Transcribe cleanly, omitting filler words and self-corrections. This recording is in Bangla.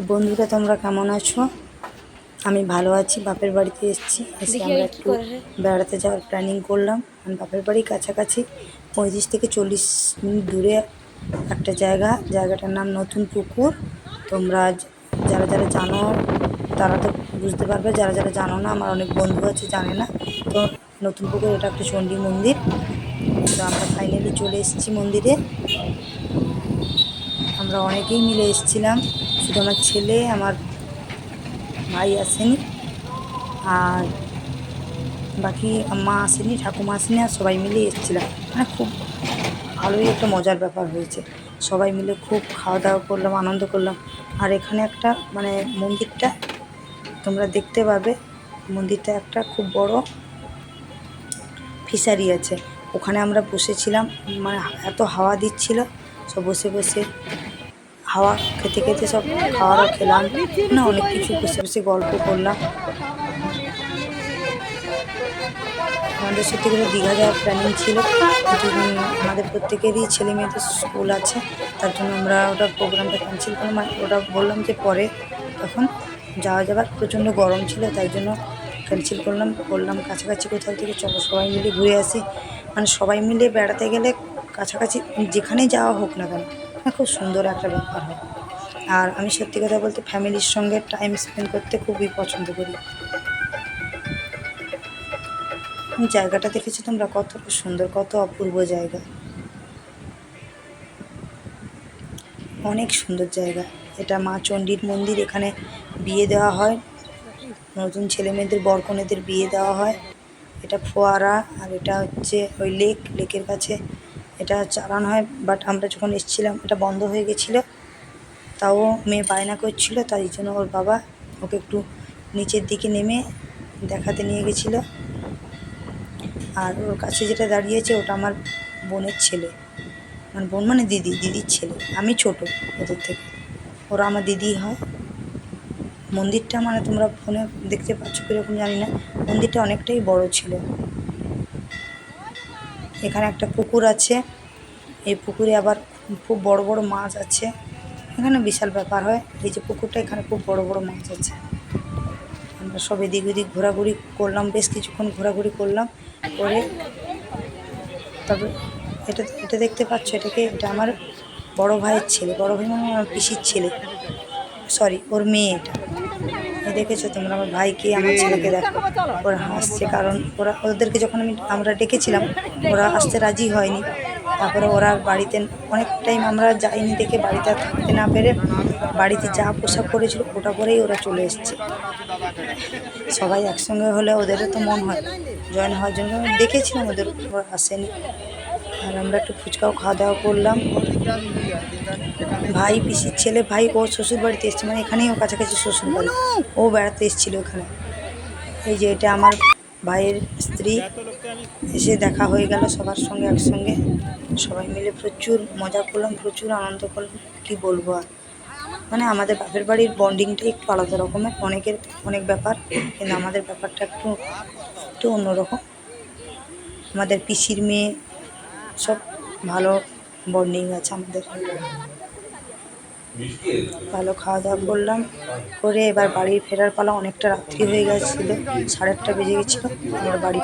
বন্ধুরা তোমরা কেমন আছো? আমি ভালো আছি। বাপের বাড়িতে এসেছি, এসে আমরা একটু বেড়াতে যাওয়ার প্ল্যানিং করলাম। বাপের বাড়ি কাছাকাছি 35 থেকে 40 মিনিট দূরে একটা জায়গাটার নাম নতুন পুকুর। তোমরা যারা যারা জানো তারা তো বুঝতে পারবে, যারা যারা জানো না, আমার অনেক বন্ধু আছে জানে না। তো নতুন পুকুর, এটা একটা চণ্ডী মন্দির। তো আমরা ফাইনালি চলে এসেছি মন্দিরে। আমরা অনেকেই মিলে এসেছিলাম, শুধু আমার ছেলে, আমার ভাই আসেনি, আর বাকি মা আসেনি, ঠাকুমা আসেনি, আর সবাই মিলে এসেছিলাম। মানে খুব ভালোই একটা মজার ব্যাপার হয়েছে। সবাই মিলে খুব খাওয়া দাওয়া করলাম, আনন্দ করলাম। আর এখানে একটা মানে মন্দিরটা তোমরা দেখতে পাবে, মন্দিরটা একটা খুব বড় ফিশারি আছে, ওখানে আমরা বসেছিলাম। মানে এত হাওয়া দিচ্ছিল, সব বসে বসে হাওয়া খেতে খেতে সব খাওয়ারও খেলাম, না অনেক কিছু বসে বসে গল্প করলাম। আমাদের সত্যি করে দীঘা যাওয়ার প্ল্যানিং ছিল, কিন্তু আমাদের প্রত্যেকেরই ছেলে মেয়েদের স্কুল আছে, তার জন্য আমরা ওটা প্রোগ্রামটা ক্যান্সেল করলাম। ওটা বললাম যে পরে তখন যাওয়া যাবার, প্রচণ্ড গরম ছিল তাই জন্য ক্যান্সেল করলাম। বললাম কাছাকাছি কোথাও থেকে চলো সবাই মিলে ঘুরে আসি। মানে সবাই মিলে বেড়াতে গেলে কাছাকাছি যেখানেই যাওয়া হোক না কেন, খুব সুন্দর একটা ব্যাপার হয়। আর আমি সত্যি কথা বলতে ফ্যামিলির সঙ্গে টাইম স্পেন্ড করতে খুবই পছন্দ করি। জায়গাটা দেখেছো তোমরা, কত সুন্দর, কত অপূর্ব জায়গা, অনেক সুন্দর জায়গা। এটা মা চণ্ডীর মন্দির, এখানে বিয়ে দেওয়া হয়, নতুন ছেলে মেয়েদের বরকনেদের বিয়ে দেওয়া হয়। এটা ফোয়ারা, আর এটা হচ্ছে ওই লেকের কাছে এটা চালান হয়। বাট আমরা যখন এসেছিলাম এটা বন্ধ হয়ে গেছিলো, তাও মেয়ে বায়না করছিল, তাই জন্য ওর বাবা ওকে একটু নিচের দিকে নেমে দেখাতে নিয়ে গেছিলো। আর ওর কাছে যেটা দাঁড়িয়েছে ওটা আমার বোনের ছেলে, মানে বোন মানে দিদির ছেলে। আমি ছোট ওদের থেকে, ওরা আমার দিদি হয়। মন্দিরটা মানে তোমরা ফোনে দেখতে পাচ্ছ কীরকম জানি না, মন্দিরটা অনেকটাই বড় ছিল। এখানে একটা পুকুর আছে, এই পুকুরে আবার খুব বড় বড় মাছ আছে, এখানে বিশাল ব্যাপার হয়। এই যে পুকুরটা, এখানে খুব বড় বড় মাছ আছে। আমরা সব এদিক ওদিক ঘোরাঘুরি করলাম, বেশ কিছুক্ষণ ঘোরাঘুরি করলাম করে, তবে এটা এটা দেখতে পাচ্ছ, এটা আমার বড় ভাইয়ের ছেলে, বড় ভাই মানে আমার পিসির ছেলে, সরি ওর মেয়ে। এটা দেখেছো তোমরা, আমার ভাইকে আমার ছেলেকে দেখো, ওরা হাসছে, কারণ ওদেরকে যখন আমরা ডেকেছিলাম ওরা আসতে রাজি হয়নি। তারপরে ওরা বাড়িতে অনেক টাইম আমরা যাইনি দেখে বাড়িতে থাকতে না পেরে বাড়িতে যা পোশাক পরেছিল ওটা পরেই ওরা চলে এসছে। সবাই একসঙ্গে হলে ওদেরও তো মন হয় জয়েন হওয়ার জন্য, ডেকেছিলাম ওদের, ওরা আসেনি। আর আমরা একটু ফুচকাও খাওয়া দাওয়া করলাম। ভাই পিসির ছেলে, ভাই ওর শ্বশুর বাড়িতে এসছে, মানে এখানেই ও কাছাকাছি শ্বশুর বাড়ি, ও বেড়াতে এসেছিলো এখানে। এই যে এটা আমার ভাইয়ের স্ত্রী, এসে দেখা হয়ে গেল সবার সঙ্গে একসঙ্গে। সবাই মিলে প্রচুর মজা করলাম, প্রচুর আনন্দ করলাম, কি বলবো আর। মানে আমাদের বাপের বাড়ির বন্ডিংটা একটু আলাদা রকমের, অনেকের অনেক ব্যাপার, কিন্তু আমাদের ব্যাপারটা একটু একটু অন্যরকম। আমাদের পিসির মেয়ে, সব ভালো বন্ডিং আছে আমাদের। ভালো খাওয়া দাওয়া করলাম করে এবার বাড়ি ফেরার পালা। অনেকটা রাত্রি হয়ে গেছিলো, 8:30 বেজে গেছিলো, আমরা বাড়ি